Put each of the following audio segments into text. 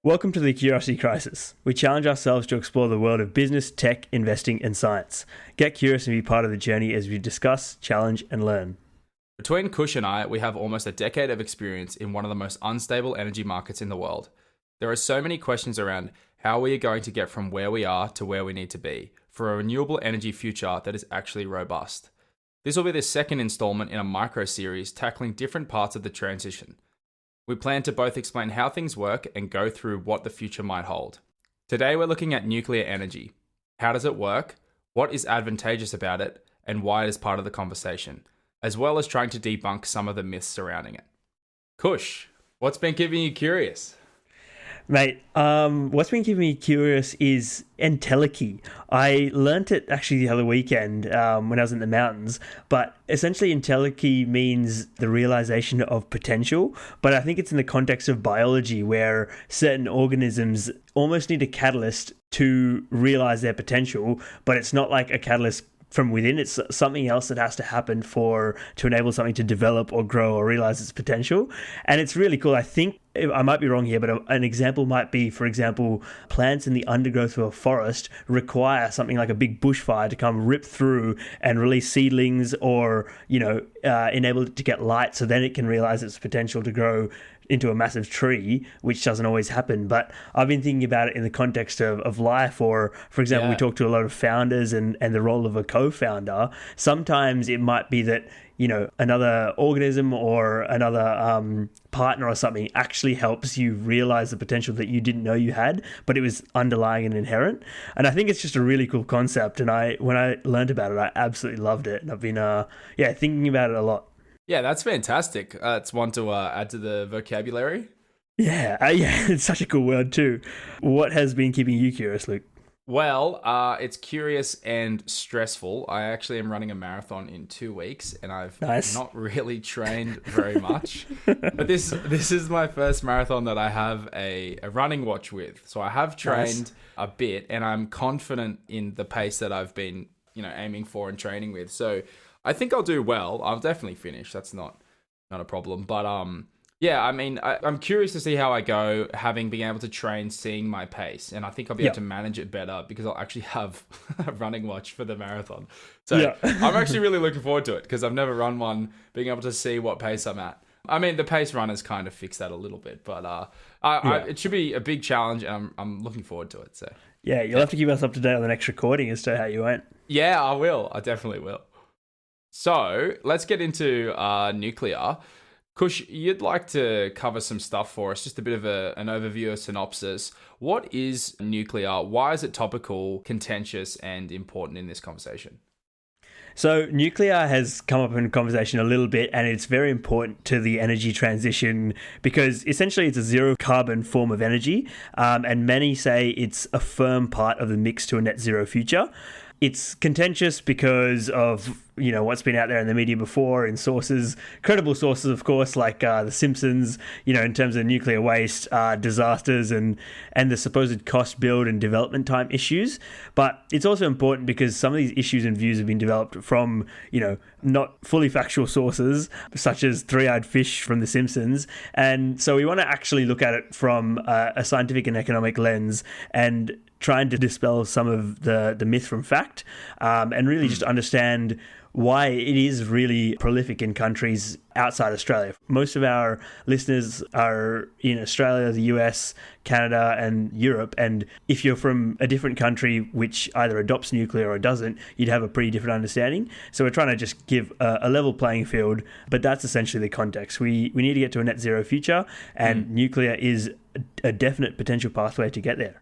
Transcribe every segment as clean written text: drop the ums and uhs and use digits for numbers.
Welcome to the Curiosity Crisis. We challenge ourselves to explore the world of business, tech, investing, and science. Get curious and be part of the journey as we discuss, challenge, and learn. Between Kush and I, we have almost a decade of experience in one of the most unstable energy markets in the world. There are so many questions around how we are going to get from where we are to where we need to be for a renewable energy future that is actually robust. This will be the second installment in a micro-series tackling different parts of the transition. We plan to both explain how things work and go through what the future might hold. Today we're looking at nuclear energy. How does it work? What is advantageous about it? And why it is part of the conversation, as well as trying to debunk some of the myths surrounding it. Kush, what's been keeping you curious? Mate, what's been keeping me curious is entelechy. I learnt it actually the other weekend when I was in the mountains, but essentially entelechy means the realization of potential, but I think it's in the context of biology where certain organisms almost need a catalyst to realize their potential, but it's not like a catalyst from within. It's something else that has to happen to enable something to develop or grow or realize its potential. And it's really cool. I think I might be wrong here, but an example might be, for example, plants in the undergrowth of a forest require something like a big bushfire to come rip through and release seedlings or, enable it to get light so then it can realize its potential to grow into a massive tree, which doesn't always happen. But I've been thinking about it in the context of life, or for example, we talk to a lot of founders and the role of a co-founder. Sometimes it might be that, another organism or another partner or something actually helps you realize the potential that you didn't know you had, but it was underlying and inherent. And I think it's just a really cool concept. And when I learned about it, I absolutely loved it. And I've been, thinking about it a lot. Yeah, that's fantastic. It's one to add to the vocabulary. Yeah, it's such a cool word too. What has been keeping you curious, Luke? Well, it's curious and stressful. I actually am running a marathon in 2 weeks, and I've not really trained very much. But this is my first marathon that I have a running watch with. So I have trained a bit, and I'm confident in the pace that I've been, aiming for and training with. So I think I'll do well. I'll definitely finish. That's not a problem. But I'm curious to see how I go, having been able to train, seeing my pace, and I think I'll be able to manage it better because I'll actually have a running watch for the marathon. So I'm actually really looking forward to it because I've never run one, being able to see what pace I'm at. I mean, the pace runners kind of fix that a little bit, but it should be a big challenge, and I'm looking forward to it. So you'll have to keep us up to date on the next recording as to how you went. Yeah, I will. I definitely will. So let's get into nuclear. Kush, you'd like to cover some stuff for us, just a bit of an overview, a synopsis. What is nuclear? Why is it topical, contentious, and important in this conversation? So nuclear has come up in conversation a little bit, and it's very important to the energy transition because essentially it's a zero carbon form of energy, and many say it's a firm part of the mix to a net zero future. It's contentious because of, what's been out there in the media before in sources, credible sources, of course, like The Simpsons, in terms of nuclear waste, disasters and the supposed cost, build and development time issues. But it's also important because some of these issues and views have been developed from, not fully factual sources, such as Three-Eyed Fish from The Simpsons. And so we want to actually look at it from a scientific and economic lens and trying to dispel some of the myth from fact, and really just understand why it is really prolific in countries outside Australia. Most of our listeners are in Australia, the US, Canada, and Europe. And if you're from a different country which either adopts nuclear or doesn't, you'd have a pretty different understanding. So we're trying to just give a level playing field, but that's essentially the context. We need to get to a net zero future, and nuclear is a definite potential pathway to get there.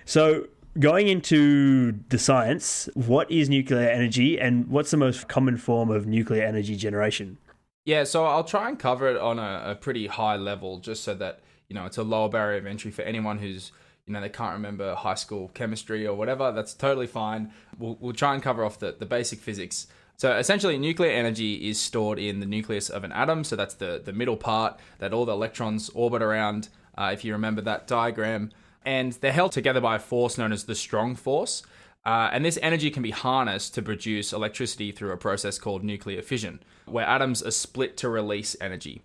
So going into the science, what is nuclear energy and what's the most common form of nuclear energy generation? Yeah, so I'll try and cover it on a pretty high level just so that, it's a lower barrier of entry for anyone who's, they can't remember high school chemistry or whatever. That's totally fine. We'll try and cover off the basic physics. So essentially, nuclear energy is stored in the nucleus of an atom. So that's the middle part that all the electrons orbit around, if you remember that diagram. And they're held together by a force known as the strong force. And this energy can be harnessed to produce electricity through a process called nuclear fission, where atoms are split to release energy.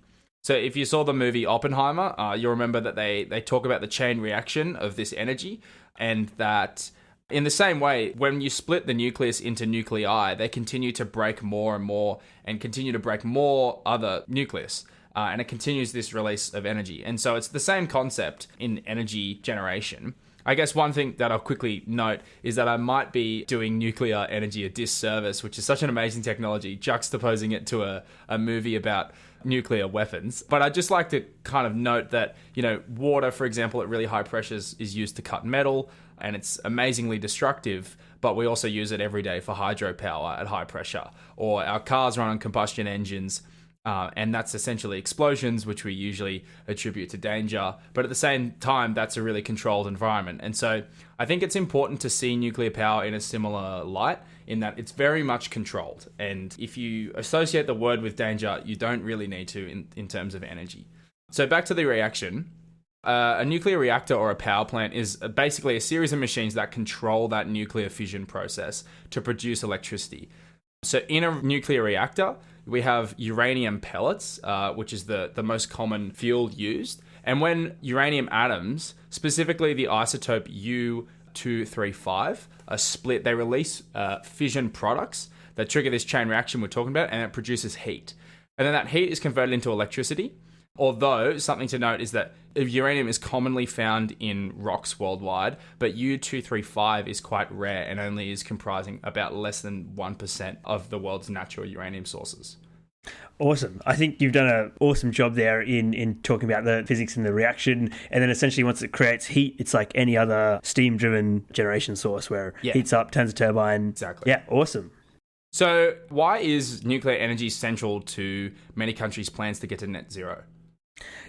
So if you saw the movie Oppenheimer, you'll remember that they talk about the chain reaction of this energy, and that in the same way, when you split the nucleus into nuclei, they continue to break more and more and continue to break more other nucleus. And it continues this release of energy. And so it's the same concept in energy generation. I guess one thing that I'll quickly note is that I might be doing nuclear energy a disservice, which is such an amazing technology, juxtaposing it to a movie about nuclear weapons. But I'd just like to kind of note that, water, for example, at really high pressures is used to cut metal, and it's amazingly destructive, but we also use it every day for hydropower at high pressure. Or our cars run on combustion engines, and that's essentially explosions, which we usually attribute to danger. But at the same time, that's a really controlled environment. And so I think it's important to see nuclear power in a similar light, in that it's very much controlled. And if you associate the word with danger, you don't really need to in terms of energy. So back to the reaction. A nuclear reactor or a power plant is basically a series of machines that control that nuclear fission process to produce electricity. So in a nuclear reactor, we have uranium pellets, which is the most common fuel used. And when uranium atoms, specifically the isotope U-235, are split, they release fission products that trigger this chain reaction we're talking about, and it produces heat. And then that heat is converted into electricity. Although, something to note is that uranium is commonly found in rocks worldwide, but U-235 is quite rare and only is comprising about less than 1% of the world's natural uranium sources. Awesome. I think you've done an awesome job there in talking about the physics and the reaction. And then essentially once it creates heat, it's like any other steam-driven generation source where it heats up, turns a turbine. Exactly. Yeah, awesome. So why is nuclear energy central to many countries' plans to get to net zero?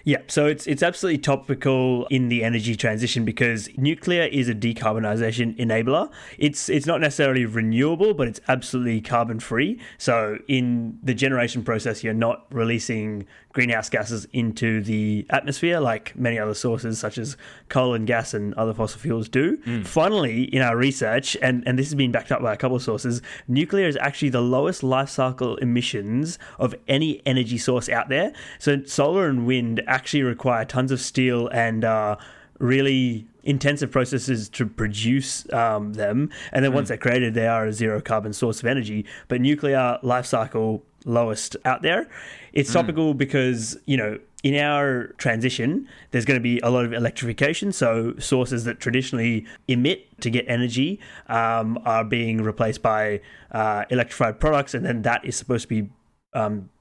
Yeah, so it's absolutely topical in the energy transition because nuclear is a decarbonisation enabler. It's not necessarily renewable, but it's absolutely carbon free. So in the generation process, you're not releasing greenhouse gases into the atmosphere like many other sources such as coal and gas and other fossil fuels do. Finally, in our research, and this has been backed up by a couple of sources, nuclear is actually the lowest life cycle emissions of any energy source out there. So solar and wind actually require tons of steel and really intensive processes to produce them. And then once they're created, they are a zero carbon source of energy. But nuclear life cycle lowest out there. It's topical because, in our transition, there's going to be a lot of electrification. So sources that traditionally emit to get energy are being replaced by electrified products. And then that is supposed to be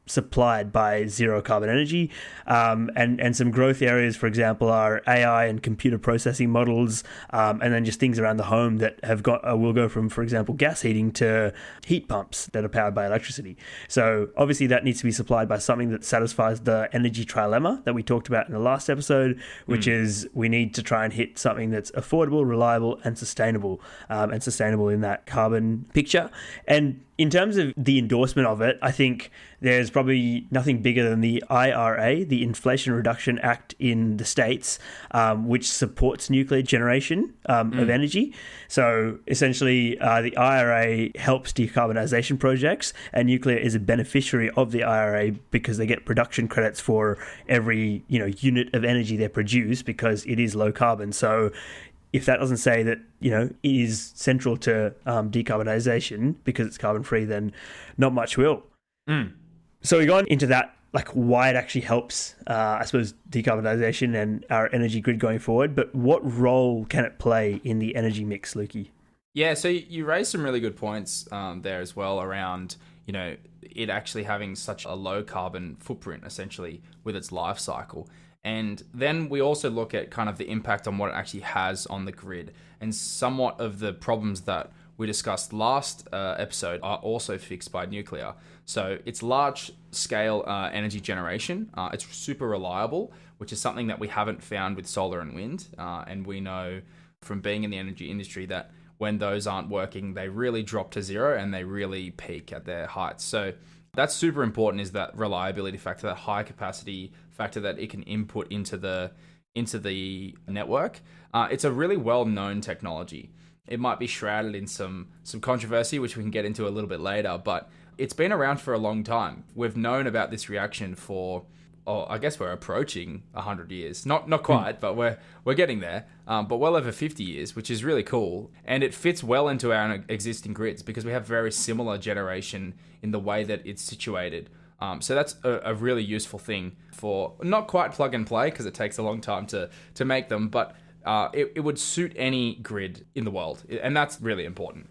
supplied by zero carbon energy. And some growth areas, for example, are AI and computer processing models, and then just things around the home that have got will go from, for example, gas heating to heat pumps that are powered by electricity. So obviously that needs to be supplied by something that satisfies the energy trilemma that we talked about in the last episode, which is we need to try and hit something that's affordable, reliable, and sustainable in that carbon picture. And in terms of the endorsement of it, I think there's probably nothing bigger than the IRA, the Inflation Reduction Act in the States, which supports nuclear generation of energy. So essentially, the IRA helps decarbonisation projects, and nuclear is a beneficiary of the IRA because they get production credits for every unit of energy they produce because it is low carbon. So if that doesn't say that, it is central to decarbonisation because it's carbon free, then not much will. So we've gone into that, like why it actually helps, I suppose, decarbonisation and our energy grid going forward. But what role can it play in the energy mix, Lukey? Yeah, so you raised some really good points there as well around, it actually having such a low carbon footprint, essentially, with its life cycle. And then we also look at kind of the impact on what it actually has on the grid. And somewhat of the problems that we discussed last episode are also fixed by nuclear. So it's large scale energy generation. It's super reliable, which is something that we haven't found with solar and wind. And we know from being in the energy industry that when those aren't working, they really drop to zero and they really peak at their heights. So that's super important, is that reliability factor, that high capacity factor that it can input into the network. It's a really well-known technology. It might be shrouded in some controversy, which we can get into a little bit later, but it's been around for a long time. We've known about this reaction for I guess we're approaching 100 years. Not quite, but we're getting there. But well over 50 years, which is really cool. And it fits well into our existing grids because we have very similar generation in the way that it's situated. So that's a really useful thing for not quite plug and play because it takes a long time to make them, but it would suit any grid in the world. And that's really important.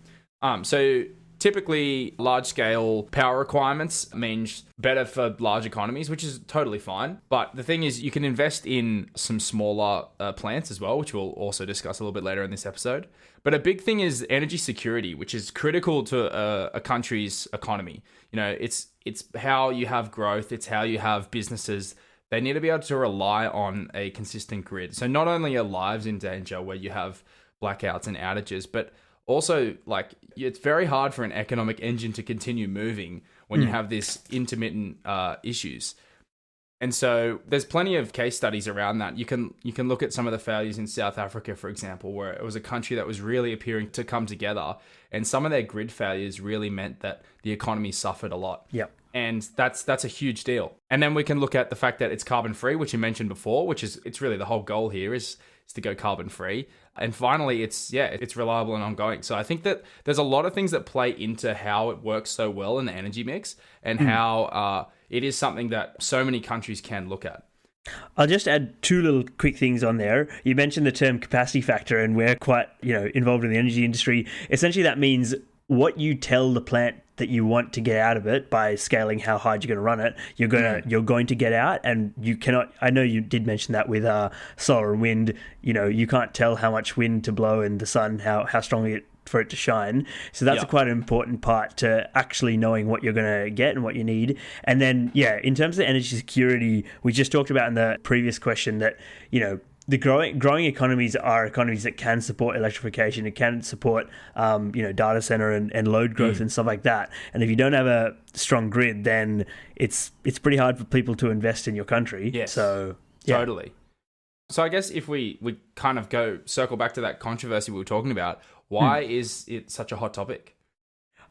So typically, large-scale power requirements means better for large economies, which is totally fine. But the thing is, you can invest in some smaller plants as well, which we'll also discuss a little bit later in this episode. But a big thing is energy security, which is critical to a country's economy. It's how you have growth. It's how you have businesses. They need to be able to rely on a consistent grid. So not only are lives in danger where you have blackouts and outages, but also, it's very hard for an economic engine to continue moving when you have this intermittent issues. And so there's plenty of case studies around that. You can look at some of the failures in South Africa, for example, where it was a country that was really appearing to come together. And some of their grid failures really meant that the economy suffered a lot. Yep. And that's a huge deal. And then we can look at the fact that it's carbon free, which you mentioned before, it's really the whole goal here is to go carbon free. And finally, it's reliable and ongoing. So I think that there's a lot of things that play into how it works so well in the energy mix and how it is something that so many countries can look at. I'll just add two little quick things on there. You mentioned the term capacity factor, and we're quite involved in the energy industry. Essentially, that means what you tell the plant that you want to get out of it by scaling how hard you're going to run it, you're going to get out, and you cannot. I know you did mention that with solar and wind. You can't tell how much wind to blow and the sun how strongly for it to shine. So that's quite an important part to actually knowing what you're going to get and what you need. And then in terms of energy security, we just talked about in the previous question that the growing economies are economies that can support electrification. It can support, data center and load growth and stuff like that. And if you don't have a strong grid, then it's pretty hard for people to invest in your country. Yes, so totally. So I guess if we kind of circle back to that controversy we were talking about, why is it such a hot topic?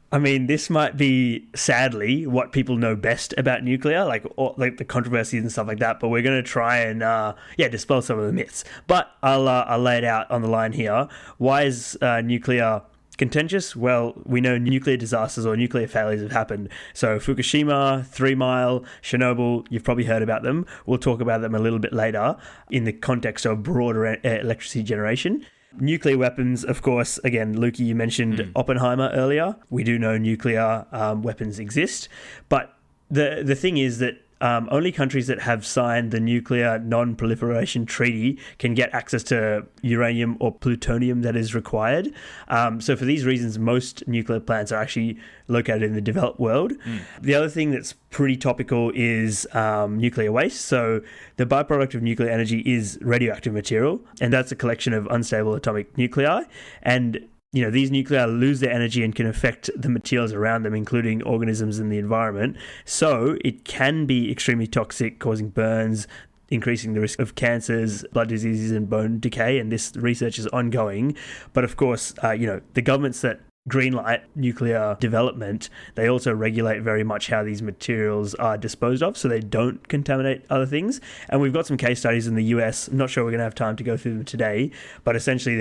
I mean, this might be, sadly, what people know best about nuclear, like the controversies and stuff like that. But we're going to try and, dispel some of the myths. But I'll lay it out on the line here. Why is nuclear contentious? Well, we know nuclear disasters or nuclear failures have happened. So Fukushima, 3 Mile, Chernobyl, you've probably heard about them. We'll talk about them a little bit later in the context of broader electricity generation. Nuclear weapons, of course, again, Lukey, you mentioned Oppenheimer earlier. We do know nuclear weapons exist. But the thing is that only countries that have signed the Nuclear Non-Proliferation Treaty can get access to uranium or plutonium that is required. So for these reasons, most nuclear plants are actually located in the developed world. The other thing that's pretty topical is nuclear waste. So the byproduct of nuclear energy is radioactive material, and that's a collection of unstable atomic nuclei. And these nuclei lose their energy and can affect the materials around them, including organisms in the environment. So it can be extremely toxic, causing burns, increasing the risk of cancers, blood diseases, and bone decay. And this research is ongoing. But of course, the governments that greenlight nuclear development, they also regulate very much how these materials are disposed of so they don't contaminate other things. And we've got some case studies in the US. I'm not sure we're going to have time to go through them today, but essentially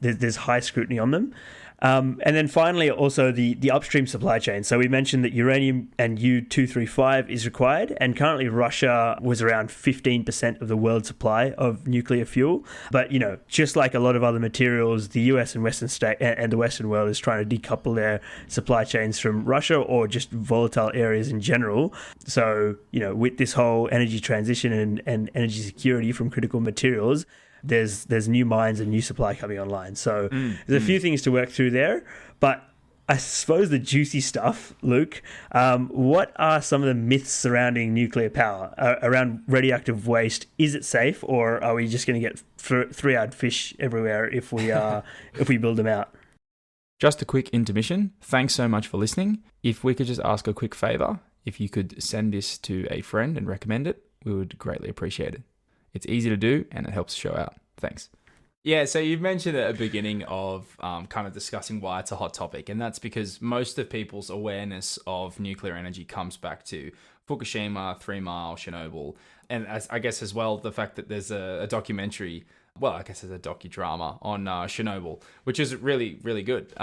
there's high scrutiny on them. And then finally, also the upstream supply chain. So we mentioned that uranium and U-235 is required, and currently Russia was around 15% of the world supply of nuclear fuel. But, just like a lot of other materials, the US and the Western world is trying to decouple their supply chains from Russia or just volatile areas in general. So, with this whole energy transition and energy security from critical materials, there's new mines and new supply coming online. So there's a few things to work through there. But I suppose the juicy stuff, Luke, what are some of the myths surrounding nuclear power, around radioactive waste? Is it safe, or are we just going to get three-eyed fish everywhere if we build them out? Just a quick intermission. Thanks so much for listening. If we could just ask a quick favor, if you could send this to a friend and recommend it, we would greatly appreciate it. It's easy to do and it helps the show out. Thanks. Yeah, so you've mentioned at the beginning of kind of discussing why it's a hot topic, and that's because most of people's awareness of nuclear energy comes back to Fukushima, 3 Mile, Chernobyl, and I guess as well the fact that there's a documentary, well, I guess there's a docudrama on Chernobyl, which is really, really good.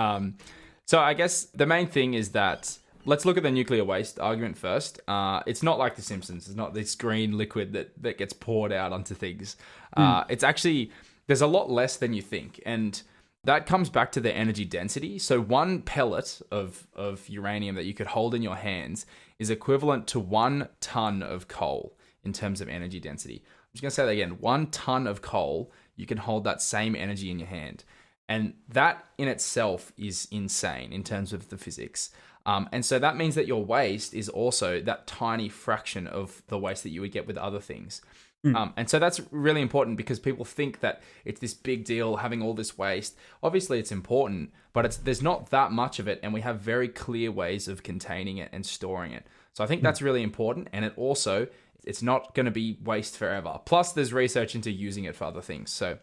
So I guess the main thing is that let's look at the nuclear waste argument first. It's not like The Simpsons. It's not this green liquid that gets poured out onto things. It's actually... There's a lot less than you think, and that comes back to the energy density. So one pellet of uranium that you could hold in your hands is equivalent to 1 ton of coal in terms of energy density. I'm just going to say that again. 1 ton of coal, you can hold that same energy in your hand. And that in itself is insane in terms of the physics. And so that means that your waste is also that tiny fraction of the waste that you would get with other things. And so that's really important because people think that it's this big deal having all this waste. Obviously, it's important, but there's not that much of it, and we have very clear ways of containing it and storing it. So I think that's really important, and it's not going to be waste forever. Plus, there's research into using it for other things. So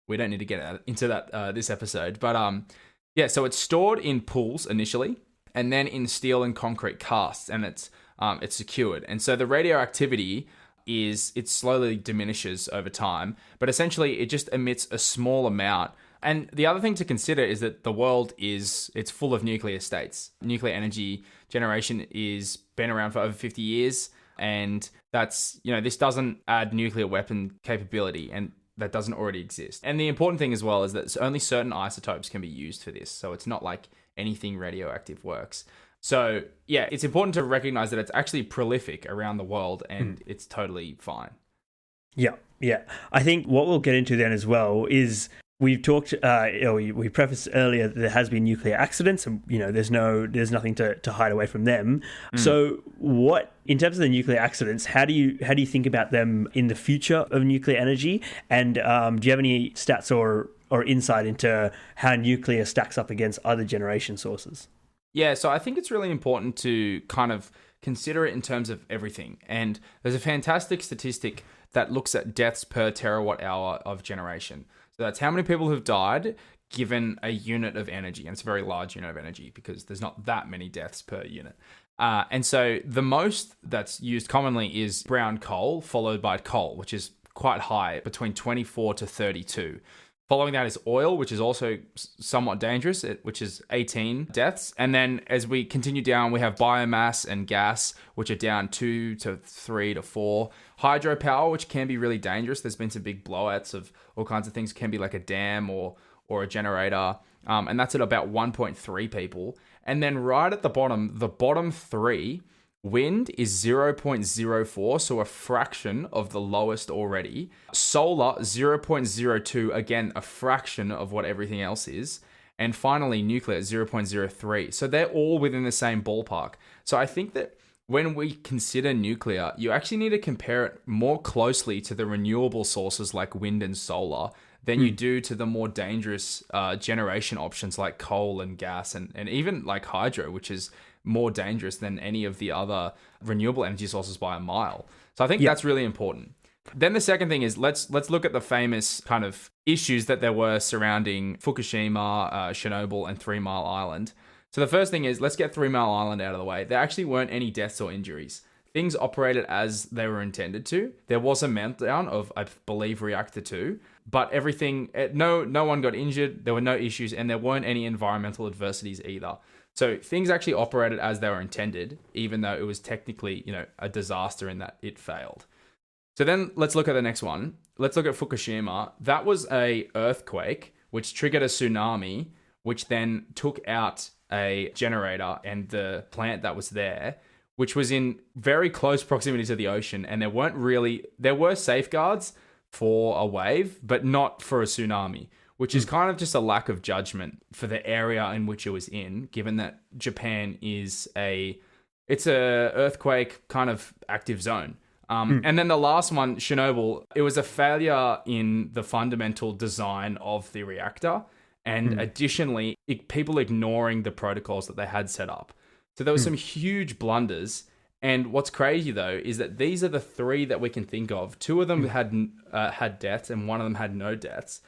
we don't need to get into that this episode. But yeah, so it's stored in pools initially, and then in steel and concrete casts, and it's secured. And so the radioactivity it slowly diminishes over time, but essentially it just emits a small amount. And the other thing to consider is that the world it's full of nuclear states. Nuclear energy generation is been around for over 50 years, and that's, this doesn't add nuclear weapon capability, and that doesn't already exist. And the important thing as well is that only certain isotopes can be used for this, so it's not like anything radioactive works. So, yeah, it's important to recognize that it's actually prolific around the world, and it's totally fine. Yeah. I think what we'll get into then as well is we've talked, we prefaced earlier that there has been nuclear accidents, and there's nothing to hide away from them. So, what in terms of the nuclear accidents, how do you think about them in the future of nuclear energy? And do you have any stats or insight into how nuclear stacks up against other generation sources? Yeah, so I think it's really important to kind of consider it in terms of everything. And there's a fantastic statistic that looks at deaths per terawatt hour of generation. So that's how many people have died given a unit of energy. And it's a very large unit of energy because there's not that many deaths per unit. And so the most that's used commonly is brown coal, followed by coal, which is quite high, between 24 to 32. Following that is oil, which is also somewhat dangerous, which is 18 deaths. And then as we continue down, we have biomass and gas, which are down 2 to 3 to 4. Hydropower, which can be really dangerous. There's been some big blowouts of all kinds of things. It can be like a dam or a generator. And that's at about 1.3 people. And then right at the bottom 3, wind is 0.04, so a fraction of the lowest already. Solar, 0.02, again, a fraction of what everything else is. And finally, nuclear, 0.03. So they're all within the same ballpark. So I think that when we consider nuclear, you actually need to compare it more closely to the renewable sources like wind and solar than you do to the more dangerous generation options like coal and gas and even like hydro, which is more dangerous than any of the other renewable energy sources by a mile. So I think that's really important. Then the second thing is let's look at the famous kind of issues that there were surrounding Fukushima, Chernobyl, and 3 Mile Island. So the first thing is let's get 3 Mile Island out of the way. There actually weren't any deaths or injuries. Things operated as they were intended to. There was a meltdown of, I believe, reactor 2, but everything, no one got injured. There were no issues, and there weren't any environmental adversities either. So things actually operated as they were intended, even though it was technically, a disaster in that it failed. So then let's look at the next one. Let's look at Fukushima. That was a earthquake, which triggered a tsunami, which then took out a generator and the plant that was there, which was in very close proximity to the ocean. And there were safeguards for a wave, but not for a tsunami, which is kind of just a lack of judgment for the area in which it was in, given that Japan it's a earthquake kind of active zone. And then the last one, Chernobyl, it was a failure in the fundamental design of the reactor. And additionally, people ignoring the protocols that they had set up. So there were some huge blunders. And what's crazy, though, is that these are the 3 that we can think of. 2 of them had deaths and 1 of them had no deaths.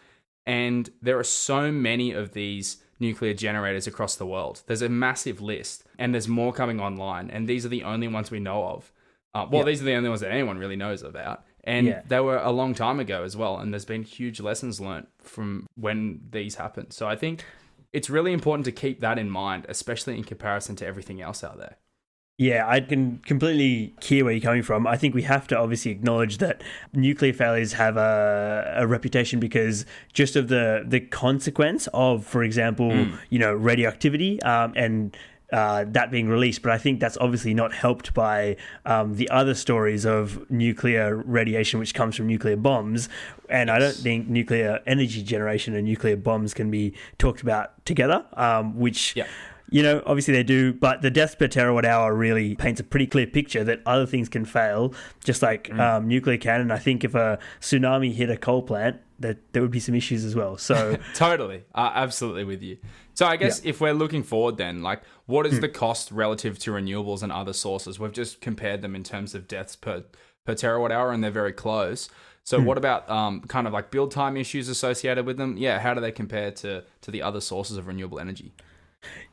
And there are so many of these nuclear generators across the world. There's a massive list, and there's more coming online. And these are the only ones we know of. These are the only ones that anyone really knows about. And they were a long time ago as well. And there's been huge lessons learned from when these happened. So I think it's really important to keep that in mind, especially in comparison to everything else out there. Yeah, I can completely hear where you're coming from. I think we have to obviously acknowledge that nuclear failures have a reputation because just of the consequence of, for example, radioactivity and that being released. But I think that's obviously not helped by the other stories of nuclear radiation, which comes from nuclear bombs. And I don't think nuclear energy generation and nuclear bombs can be talked about together, which... Yeah. Obviously they do, but the deaths per terawatt hour really paints a pretty clear picture that other things can fail, just like nuclear can. And I think if a tsunami hit a coal plant, that there would be some issues as well. So totally, absolutely with you. So I guess if we're looking forward, then what is the cost relative to renewables and other sources? We've just compared them in terms of deaths per terawatt hour, and they're very close. So what about kind of like build time issues associated with them? Yeah, how do they compare to the other sources of renewable energy?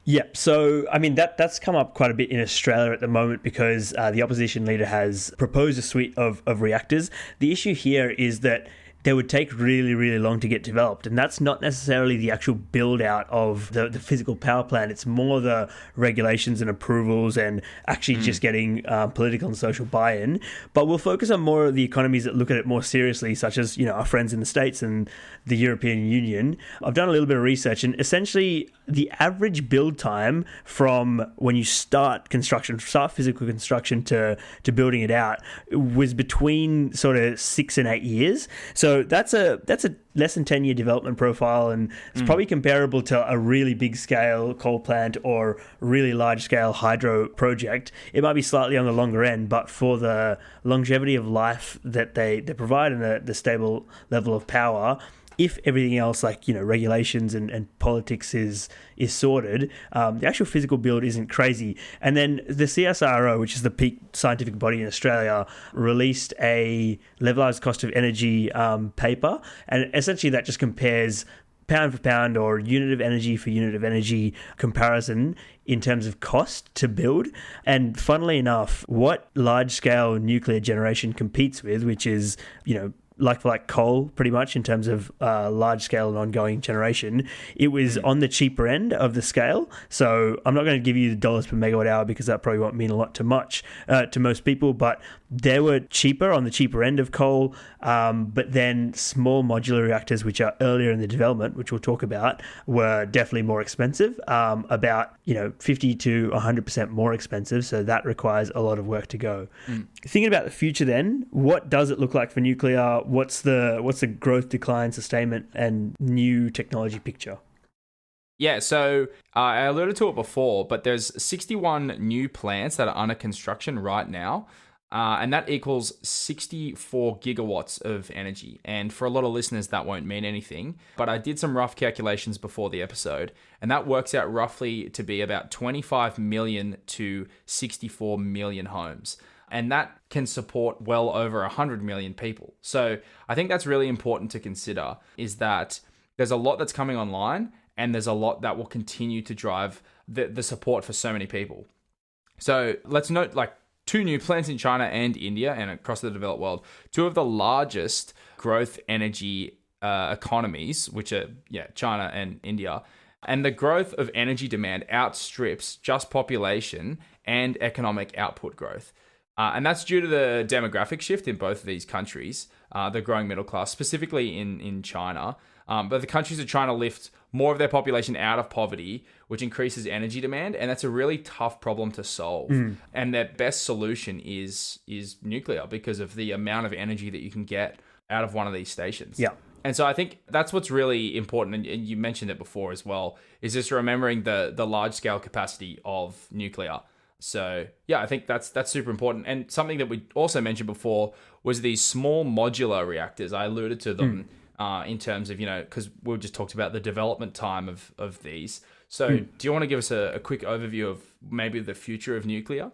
Yeah, so I mean that's come up quite a bit in Australia at the moment because the opposition leader has proposed a suite of reactors. The issue here is that they would take really, really long to get developed. And that's not necessarily the actual build out of the physical power plant. It's more the regulations and approvals and actually just getting political and social buy-in. But we'll focus on more of the economies that look at it more seriously, such as, our friends in the States and the European Union. I've done a little bit of research, and essentially the average build time from when you start physical construction to building it out was between sort of 6 and 8 years. So that's a less than 10-year development profile, and it's probably comparable to a really big scale coal plant or really large scale hydro project. It might be slightly on the longer end, but for the longevity of life that they provide and the stable level of power, if everything else like regulations and politics is sorted, the actual physical build isn't crazy. And then the CSIRO, which is the peak scientific body in Australia, released a levelized cost of energy paper, and essentially that just compares pound for pound or unit of energy for unit of energy comparison in terms of cost to build. And funnily enough, what large scale nuclear generation competes with, which is like for like coal pretty much in terms of large scale and ongoing generation, it was on the cheaper end of the scale. So I'm not going to give you the dollars per megawatt hour because that probably won't mean a lot to most people, but they were cheaper on the cheaper end of coal. But then small modular reactors, which are earlier in the development, which we'll talk about, were definitely more expensive, about 50 to 100% more expensive. So that requires a lot of work to go. Thinking about the future then, what does it look like for nuclear? What's the growth, decline, sustainment, and new technology picture? Yeah, so I alluded to it before, but there's 61 new plants that are under construction right now. And that equals 64 gigawatts of energy. And for a lot of listeners, that won't mean anything. But I did some rough calculations before the episode, and that works out roughly to be about 25 million to 64 million homes. And that can support well over 100 million people. So I think that's really important to consider, is that there's a lot that's coming online, and there's a lot that will continue to drive the support for so many people. So let's note, 2 new plants in China and India and across the developed world, 2 of the largest growth energy economies, which are China and India. And the growth of energy demand outstrips just population and economic output growth. And that's due to the demographic shift in both of these countries, the growing middle class, specifically in China. But the countries are trying to lift more of their population out of poverty, which increases energy demand. And that's a really tough problem to solve. And their best solution is nuclear because of the amount of energy that you can get out of one of these stations. Yeah. And so I think that's what's really important, and you mentioned it before as well, is just remembering the large-scale capacity of nuclear. So yeah, I think that's super important. And something that we also mentioned before was these small modular reactors. I alluded to them in terms of, because we just talked about the development time of these. So do you want to give us a quick overview of maybe the future of nuclear?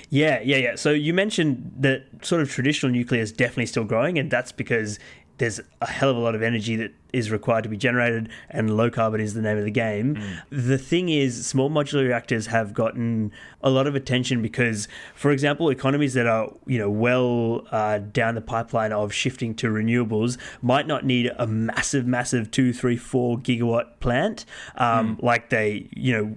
Yeah. So you mentioned that sort of traditional nuclear is definitely still growing, and that's because there's a hell of a lot of energy that is required to be generated, and low carbon is the name of the game. The thing is, small modular reactors have gotten a lot of attention because, for example, economies that are well down the pipeline of shifting to renewables might not need a massive 2, 3, 4 gigawatt plant like they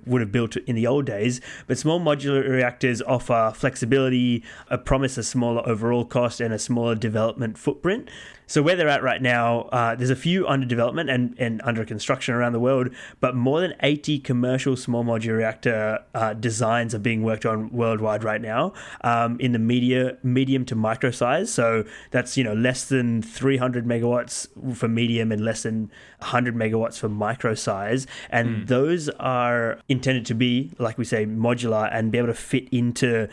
would have built in the old days. But small modular reactors offer flexibility, promise a smaller overall cost, and a smaller development footprint. So where they're at right now, there's a few under development and under construction around the world, but more than 80 commercial small modular reactor designs are being worked on worldwide right now in the medium to micro size. So that's less than 300 megawatts for medium and less than 100 megawatts for micro size. And those are intended to be, like we say, modular and be able to fit into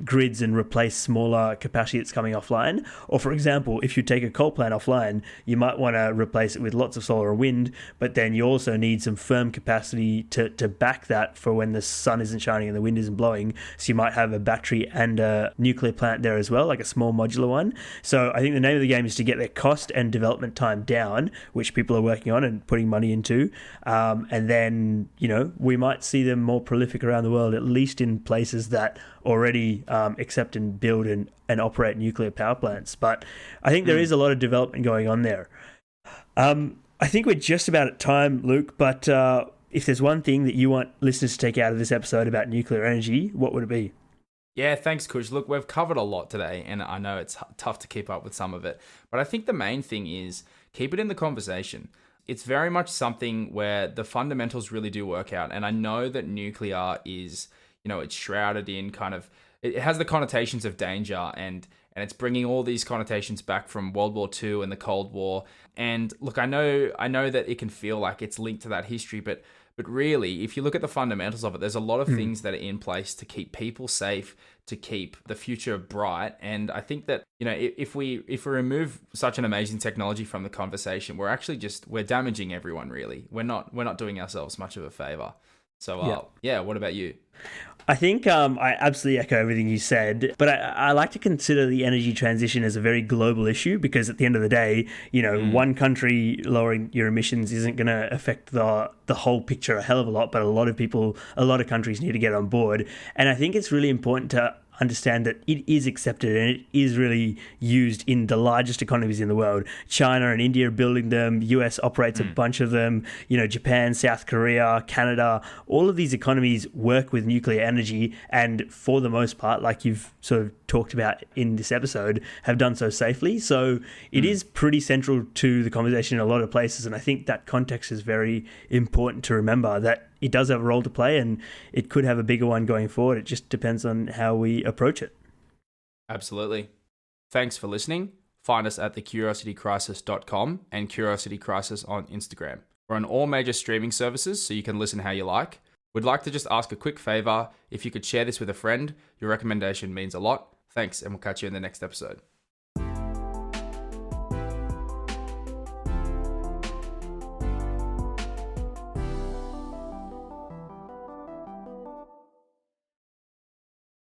grids and replace smaller capacity that's coming offline. Or for example, if you take a coal plant offline, you might want to replace it with lots of solar or wind, but then you also need some firm capacity to back that for when the sun isn't shining and the wind isn't blowing. So you might have a battery and a nuclear plant there as well, like a small modular one. So I think the name of the game is to get their cost and development time down, which people are working on and putting money into. And then, we might see them more prolific around the world, at least in places that already accept and build and operate nuclear power plants. But I think there is a lot of development going on there. I think we're just about at time, Luke, but if there's one thing that you want listeners to take out of this episode about nuclear energy, what would it be? Yeah, thanks, Kush. Look, we've covered a lot today, and I know it's tough to keep up with some of it, but I think the main thing is keep it in the conversation. It's very much something where the fundamentals really do work out, and I know that nuclear is, it's shrouded in it has the connotations of danger, and it's bringing all these connotations back from World War II and the Cold War. And look, I know that it can feel like it's linked to that history, but really, if you look at the fundamentals of it, there's a lot of things that are in place to keep people safe, to keep the future bright. And I think that, if we remove such an amazing technology from the conversation, we're damaging everyone, really. We're not doing ourselves much of a favor. So, what about you? I think I absolutely echo everything you said, but I like to consider the energy transition as a very global issue because at the end of the day, one country lowering your emissions isn't going to affect the whole picture a hell of a lot, but a lot of countries need to get on board. And I think it's really important to understand that it is accepted and it is really used in the largest economies in the world. China and India are building them. US operates a bunch of them. Japan, South Korea, Canada, all of these economies work with nuclear energy, and for the most part, like you've sort of talked about in this episode, have done so safely. So it is pretty central to the conversation in a lot of places, and I think that context is very important to remember, that it does have a role to play and it could have a bigger one going forward. It just depends on how we approach it. Absolutely. Thanks for listening. Find us at thecuriositycrisis.com and Curiosity Crisis on Instagram. We're on all major streaming services, so you can listen how you like. We'd like to just ask a quick favor. If you could share this with a friend, your recommendation means a lot. Thanks, and we'll catch you in the next episode.